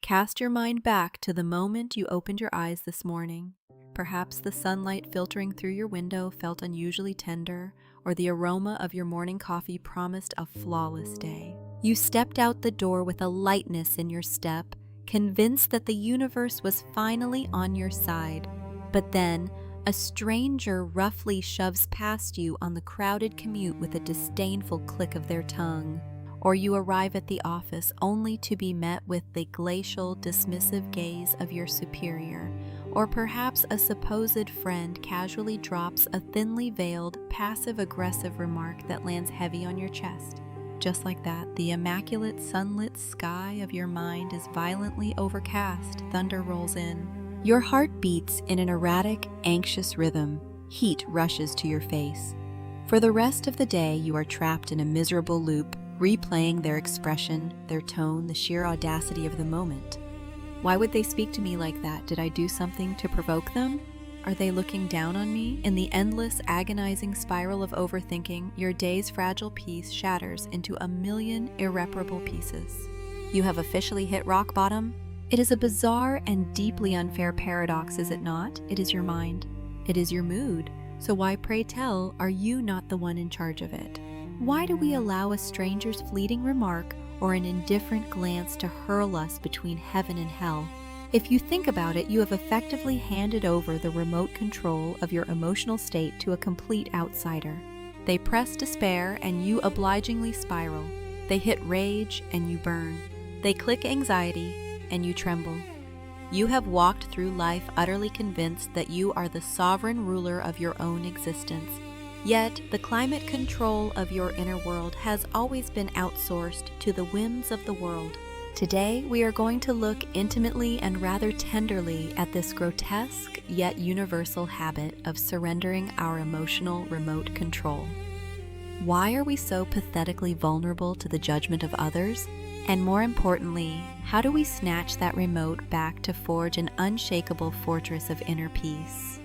Cast your mind back to the moment you opened your eyes this morning. Perhaps the sunlight filtering through your window felt unusually tender, or the aroma of your morning coffee promised a flawless day. You stepped out the door with a lightness in your step, convinced that the universe was finally on your side. But then, a stranger roughly shoves past you on the crowded commute with a disdainful click of their tongue. Or you arrive at the office only to be met with the glacial, dismissive gaze of your superior. Or perhaps a supposed friend casually drops a thinly veiled, passive-aggressive remark that lands heavy on your chest. Just like that, the immaculate sunlit sky of your mind is violently overcast. Thunder rolls in. Your heart beats in an erratic, anxious rhythm. Heat rushes to your face. For the rest of the day, you are trapped in a miserable loop, replaying their expression, their tone, the sheer audacity of the moment. Why would they speak to me like that? Did I do something to provoke them? Are they looking down on me? In the endless, agonizing spiral of overthinking, your day's fragile peace shatters into a million irreparable pieces. You have officially hit rock bottom. It is a bizarre and deeply unfair paradox, is it not? It is your mind. It is your mood. So why, pray tell, are you not the one in charge of it? Why do we allow a stranger's fleeting remark or an indifferent glance to hurl us between heaven and hell? If you think about it, you have effectively handed over the remote control of your emotional state to a complete outsider. They press despair and you obligingly spiral. They hit rage and you burn. They click anxiety and you tremble. You have walked through life utterly convinced that you are the sovereign ruler of your own existence. Yet, the climate control of your inner world has always been outsourced to the whims of the world. Today, we are going to look intimately and rather tenderly at this grotesque yet universal habit of surrendering our emotional remote control. Why are we so pathetically vulnerable to the judgment of others? And more importantly, how do we snatch that remote back to forge an unshakable fortress of inner peace?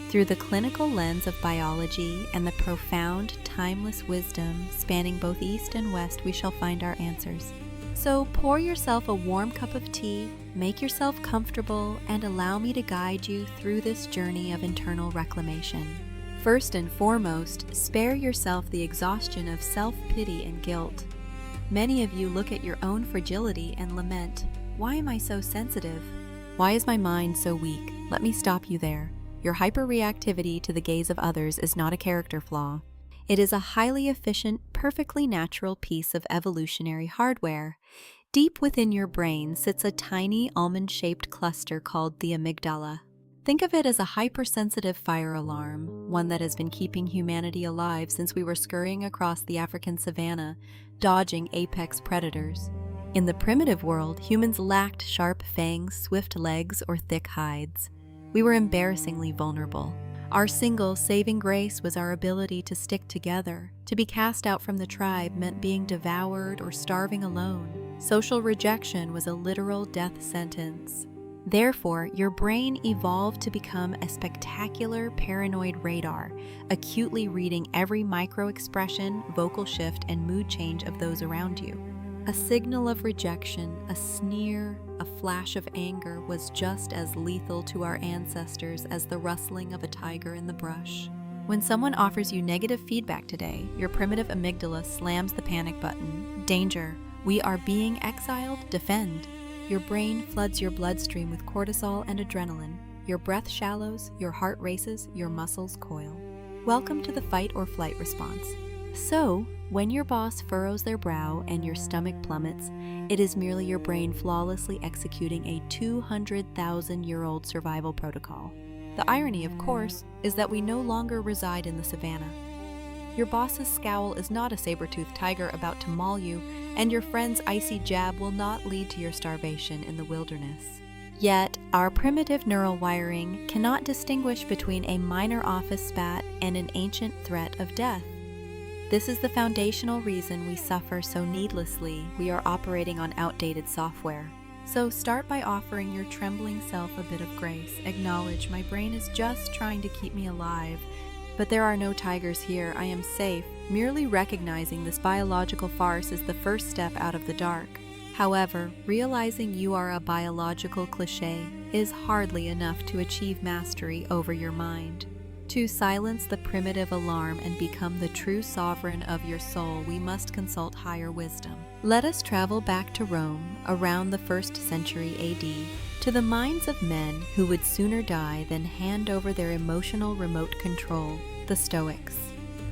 Through the clinical lens of biology and the profound, timeless wisdom spanning both East and West, we shall find our answers. So pour yourself a warm cup of tea, make yourself comfortable, and allow me to guide you through this journey of internal reclamation. First and foremost, spare yourself the exhaustion of self-pity and guilt. Many of you look at your own fragility and lament, "Why am I so sensitive? Why is my mind so weak?" Let me stop you there. Your hyperreactivity to the gaze of others is not a character flaw. It is a highly efficient, perfectly natural piece of evolutionary hardware. Deep within your brain sits a tiny almond-shaped cluster called the amygdala. Think of it as a hypersensitive fire alarm, one that has been keeping humanity alive since we were scurrying across the African savanna, dodging apex predators. In the primitive world, humans lacked sharp fangs, swift legs, or thick hides. We were embarrassingly vulnerable. Our single saving grace was our ability to stick together. To be cast out from the tribe meant being devoured or starving alone. Social rejection was a literal death sentence. Therefore, your brain evolved to become a spectacular paranoid radar, acutely reading every micro-expression, vocal shift, and mood change of those around you. A signal of rejection, a sneer, a flash of anger was just as lethal to our ancestors as the rustling of a tiger in the brush. When someone offers you negative feedback today, your primitive amygdala slams the panic button. Danger. We are being exiled. Defend. Your brain floods your bloodstream with cortisol and adrenaline. Your breath shallows, your heart races, your muscles coil. Welcome to the fight or flight response. So, when your boss furrows their brow and your stomach plummets, it is merely your brain flawlessly executing a 200,000-year-old survival protocol. The irony, of course, is that we no longer reside in the savannah. Your boss's scowl is not a saber-toothed tiger about to maul you, and your friend's icy jab will not lead to your starvation in the wilderness. Yet, our primitive neural wiring cannot distinguish between a minor office spat and an ancient threat of death. This is the foundational reason we suffer so needlessly. We are operating on outdated software. So start by offering your trembling self a bit of grace. Acknowledge, my brain is just trying to keep me alive. But there are no tigers here. I am safe. Merely recognizing this biological farce is the first step out of the dark. However, realizing you are a biological cliché is hardly enough to achieve mastery over your mind. To silence the primitive alarm and become the true sovereign of your soul, we must consult higher wisdom. Let us travel back to Rome around the 1st century AD, to the minds of men who would sooner die than hand over their emotional remote control, the Stoics.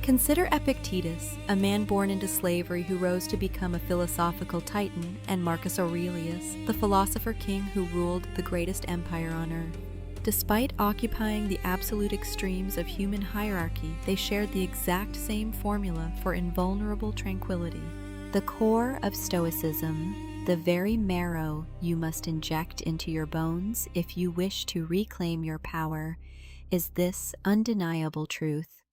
Consider Epictetus, a man born into slavery who rose to become a philosophical titan, and Marcus Aurelius, the philosopher king who ruled the greatest empire on earth. Despite occupying the absolute extremes of human hierarchy, they shared the exact same formula for invulnerable tranquility. The core of Stoicism, the very marrow you must inject into your bones if you wish to reclaim your power, is this undeniable truth.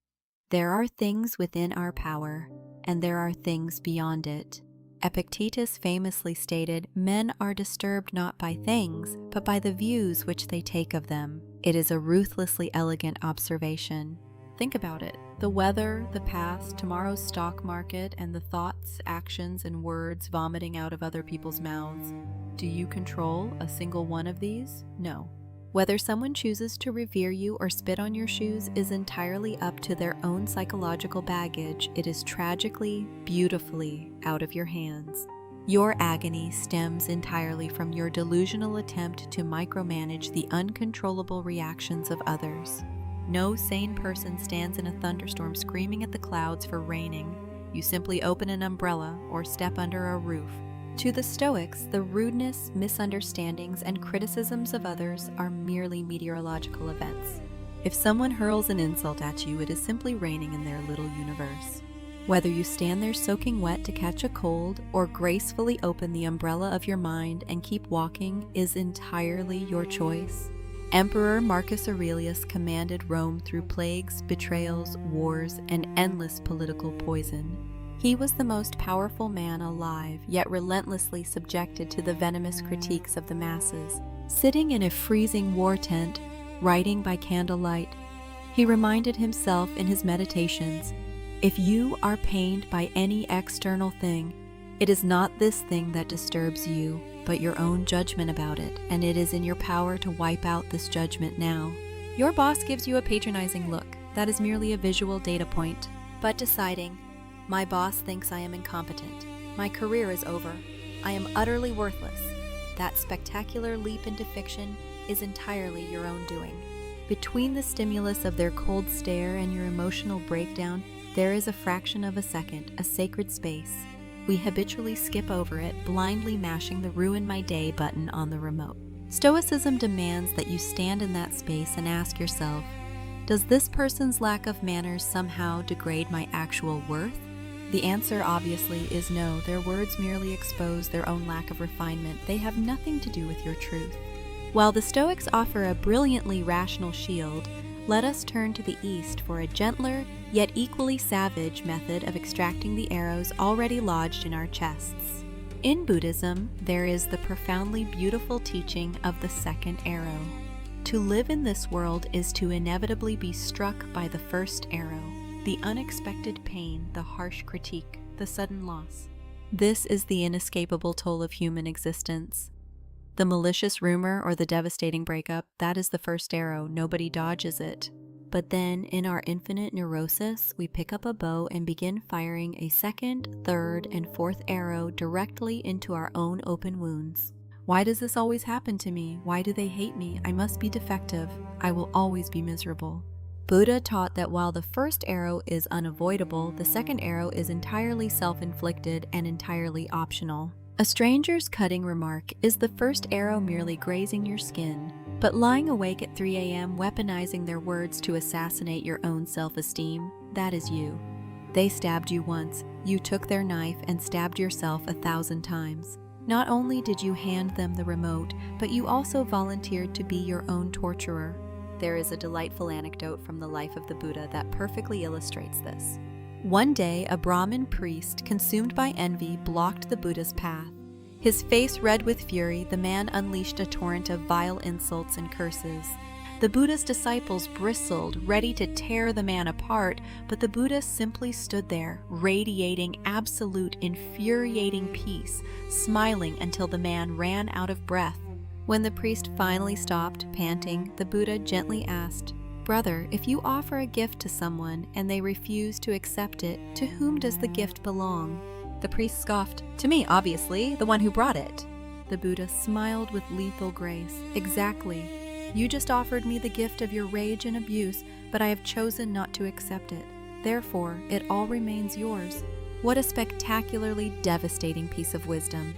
There are things within our power, and there are things beyond it. Epictetus famously stated, "Men are disturbed not by things, but by the views which they take of them." It is a ruthlessly elegant observation. Think about it. The weather, the past, tomorrow's stock market, and the thoughts, actions, and words vomiting out of other people's mouths. Do you control a single one of these? No. Whether someone chooses to revere you or spit on your shoes is entirely up to their own psychological baggage. It is tragically, beautifully out of your hands. Your agony stems entirely from your delusional attempt to micromanage the uncontrollable reactions of others. No sane person stands in a thunderstorm screaming at the clouds for raining. You simply open an umbrella or step under a roof. To the Stoics, the rudeness, misunderstandings, and criticisms of others are merely meteorological events. If someone hurls an insult at you, it is simply raining in their little universe. Whether you stand there soaking wet to catch a cold or gracefully open the umbrella of your mind and keep walking is entirely your choice. Emperor Marcus Aurelius commanded Rome through plagues, betrayals, wars, and endless political poison. He was the most powerful man alive, yet relentlessly subjected to the venomous critiques of the masses. Sitting in a freezing war tent, writing by candlelight, he reminded himself in his meditations, "If you are pained by any external thing, it is not this thing that disturbs you, but your own judgment about it, and it is in your power to wipe out this judgment now." Your boss gives you a patronizing look. That is merely a visual data point. But deciding, "My boss thinks I am incompetent. My career is over. I am utterly worthless." That spectacular leap into fiction is entirely your own doing. Between the stimulus of their cold stare and your emotional breakdown, there is a fraction of a second, a sacred space. We habitually skip over it, blindly mashing the "Ruin My Day" button on the remote. Stoicism demands that you stand in that space and ask yourself, does this person's lack of manners somehow degrade my actual worth? The answer obviously is no. Their words merely expose their own lack of refinement. They have nothing to do with your truth. While the Stoics offer a brilliantly rational shield, let us turn to the East for a gentler, yet equally savage method of extracting the arrows already lodged in our chests. In Buddhism, there is the profoundly beautiful teaching of the second arrow. To live in this world is to inevitably be struck by the first arrow. The unexpected pain, the harsh critique, the sudden loss. This is the inescapable toll of human existence. The malicious rumor or the devastating breakup, that is the first arrow. Nobody dodges it. But then, in our infinite neurosis, we pick up a bow and begin firing a second, third, and fourth arrow directly into our own open wounds. Why does this always happen to me? Why do they hate me? I must be defective. I will always be miserable. Buddha taught that while the first arrow is unavoidable, the second arrow is entirely self-inflicted and entirely optional. A stranger's cutting remark is the first arrow merely grazing your skin, but lying awake at 3 a.m. weaponizing their words to assassinate your own self-esteem, that is you. They stabbed you once, you took their knife and stabbed yourself 1,000 times. Not only did you hand them the remote, but you also volunteered to be your own torturer. There is a delightful anecdote from the life of the Buddha that perfectly illustrates this. One day, a Brahmin priest, consumed by envy, blocked the Buddha's path. His face red with fury, the man unleashed a torrent of vile insults and curses. The Buddha's disciples bristled, ready to tear the man apart, but the Buddha simply stood there, radiating absolute, infuriating peace, smiling until the man ran out of breath. When the priest finally stopped, panting, the Buddha gently asked, "Brother, if you offer a gift to someone and they refuse to accept it, to whom does the gift belong?" The priest scoffed, "To me, obviously, the one who brought it." The Buddha smiled with lethal grace. "Exactly. You just offered me the gift of your rage and abuse, but I have chosen not to accept it. Therefore, it all remains yours." What a spectacularly devastating piece of wisdom.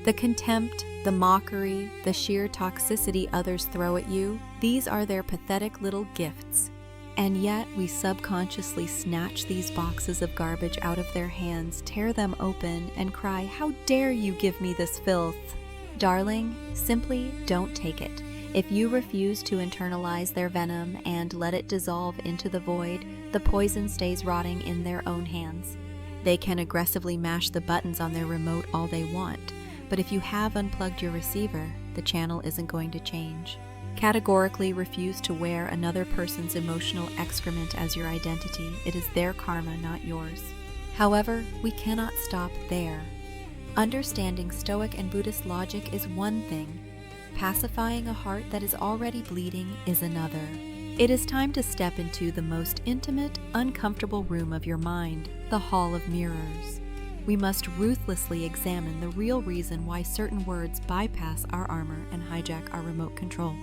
The contempt, the mockery, the sheer toxicity others throw at you, these are their pathetic little gifts. And yet we subconsciously snatch these boxes of garbage out of their hands, tear them open, and cry, "How dare you give me this filth?" Darling, simply don't take it. If you refuse to internalize their venom and let it dissolve into the void, the poison stays rotting in their own hands. They can aggressively mash the buttons on their remote all they want, but if you have unplugged your receiver, the channel isn't going to change. Categorically refuse to wear another person's emotional excrement as your identity. It is their karma, not yours. However, we cannot stop there. Understanding Stoic and Buddhist logic is one thing. Pacifying a heart that is already bleeding is another. It is time to step into the most intimate, uncomfortable room of your mind, the Hall of Mirrors. We must ruthlessly examine the real reason why certain words bypass our armor and hijack our remote control.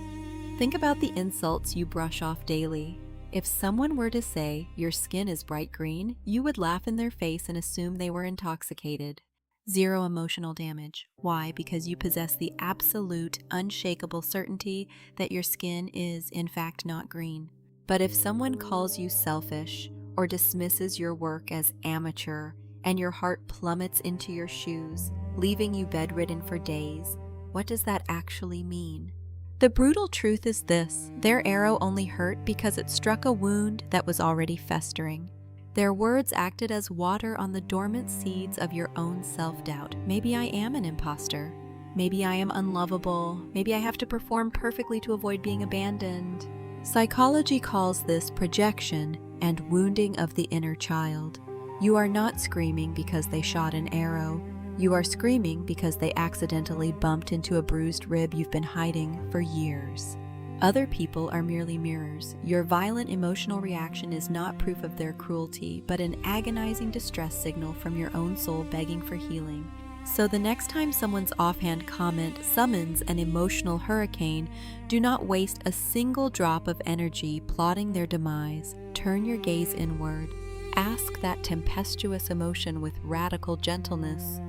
Think about the insults you brush off daily. If someone were to say, "Your skin is bright green," you would laugh in their face and assume they were intoxicated. Zero emotional damage. Why? Because you possess the absolute, unshakable certainty that your skin is, in fact, not green. But if someone calls you selfish or dismisses your work as amateur, and your heart plummets into your shoes, leaving you bedridden for days, what does that actually mean? The brutal truth is this: their arrow only hurt because it struck a wound that was already festering. Their words acted as water on the dormant seeds of your own self-doubt. Maybe I am an imposter. Maybe I am unlovable. Maybe I have to perform perfectly to avoid being abandoned. Psychology calls this projection and wounding of the inner child. You are not screaming because they shot an arrow. You are screaming because they accidentally bumped into a bruised rib you've been hiding for years. Other people are merely mirrors. Your violent emotional reaction is not proof of their cruelty, but an agonizing distress signal from your own soul begging for healing. So the next time someone's offhand comment summons an emotional hurricane, do not waste a single drop of energy plotting their demise. Turn your gaze inward. Ask that tempestuous emotion with radical gentleness,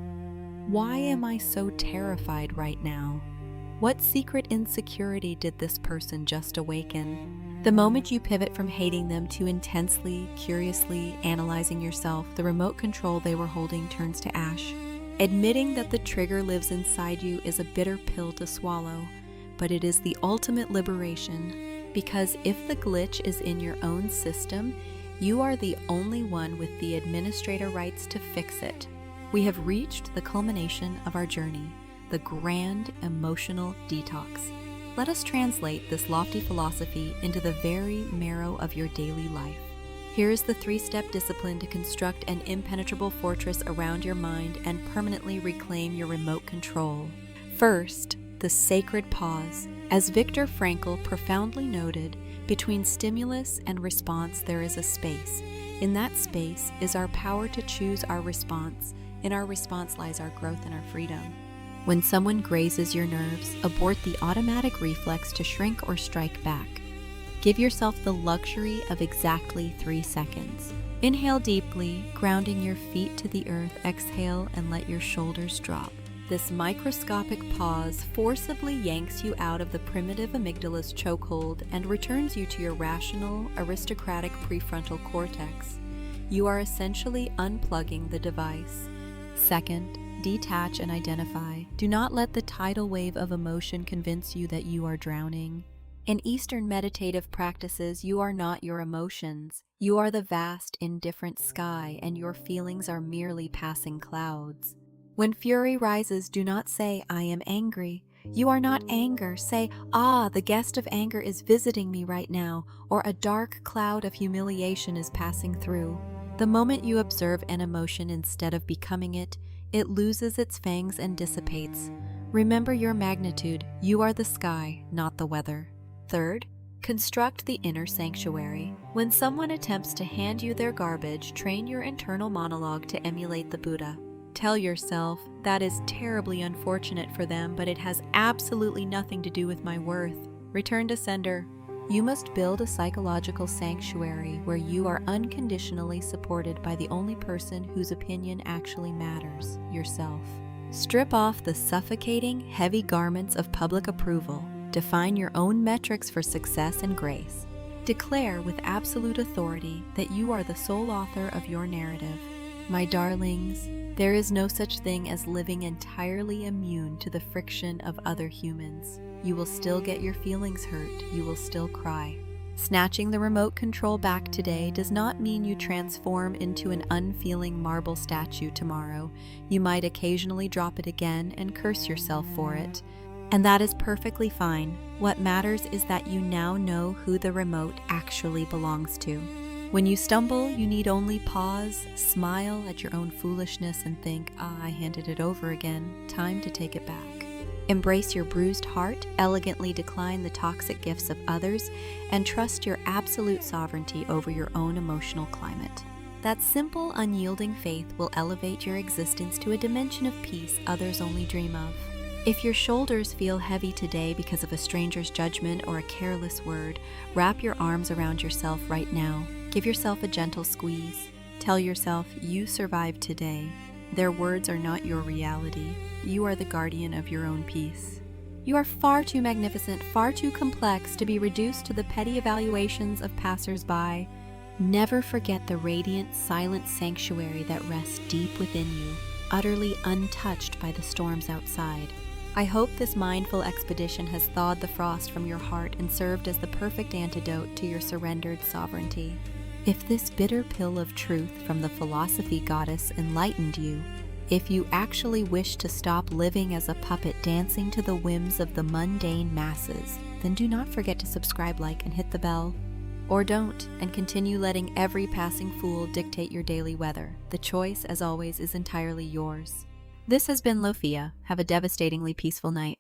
"Why am I so terrified right now? What secret insecurity did this person just awaken?" The moment you pivot from hating them to intensely, curiously analyzing yourself, the remote control they were holding turns to ash. Admitting that the trigger lives inside you is a bitter pill to swallow, but it is the ultimate liberation, because if the glitch is in your own system, you are the only one with the administrator rights to fix it. We have reached the culmination of our journey, the grand emotional detox. Let us translate this lofty philosophy into the very marrow of your daily life. Here is the 3-step discipline to construct an impenetrable fortress around your mind and permanently reclaim your remote control. First, the sacred pause. As Viktor Frankl profoundly noted, between stimulus and response there is a space. In that space is our power to choose our response. In our response lies our growth and our freedom. When someone grazes your nerves, abort the automatic reflex to shrink or strike back. Give yourself the luxury of exactly 3 seconds. Inhale deeply, grounding your feet to the earth. Exhale and let your shoulders drop. This microscopic pause forcibly yanks you out of the primitive amygdala's chokehold and returns you to your rational, aristocratic prefrontal cortex. You are essentially unplugging the device. Second, detach and identify. Do not let the tidal wave of emotion convince you that you are drowning. In Eastern meditative practices, you are not your emotions. You are the vast, indifferent sky, and your feelings are merely passing clouds. When fury rises, do not say, "I am angry." You are not anger. Say, "Ah, the guest of anger is visiting me right now," or "A dark cloud of humiliation is passing through." The moment you observe an emotion instead of becoming it, it loses its fangs and dissipates. Remember your magnitude. You are the sky, not the weather. Third, construct the inner sanctuary. When someone attempts to hand you their garbage, train your internal monologue to emulate the Buddha. Tell yourself, "That is terribly unfortunate for them, but it has absolutely nothing to do with my worth." Return to sender. You must build a psychological sanctuary where you are unconditionally supported by the only person whose opinion actually matters, yourself. Strip off the suffocating, heavy garments of public approval. Define your own metrics for success and grace. Declare with absolute authority that you are the sole author of your narrative. My darlings, there is no such thing as living entirely immune to the friction of other humans. You will still get your feelings hurt. You will still cry. Snatching the remote control back today does not mean you transform into an unfeeling marble statue tomorrow. You might occasionally drop it again and curse yourself for it. And that is perfectly fine. What matters is that you now know who the remote actually belongs to. When you stumble, you need only pause, smile at your own foolishness, and think, "Ah, I handed it over again. Time to take it back." Embrace your bruised heart, elegantly decline the toxic gifts of others, and trust your absolute sovereignty over your own emotional climate. That simple, unyielding faith will elevate your existence to a dimension of peace others only dream of. If your shoulders feel heavy today because of a stranger's judgment or a careless word, wrap your arms around yourself right now. Give yourself a gentle squeeze. Tell yourself, you survived today. Their words are not your reality. You are the guardian of your own peace. You are far too magnificent, far too complex to be reduced to the petty evaluations of passers-by. Never forget the radiant, silent sanctuary that rests deep within you, utterly untouched by the storms outside. I hope this mindful expedition has thawed the frost from your heart and served as the perfect antidote to your surrendered sovereignty. If this bitter pill of truth from the philosophy goddess enlightened you, if you actually wish to stop living as a puppet dancing to the whims of the mundane masses, then do not forget to subscribe, like, and hit the bell. Or don't, and continue letting every passing fool dictate your daily weather. The choice, as always, is entirely yours. This has been Lofia. Have a devastatingly peaceful night.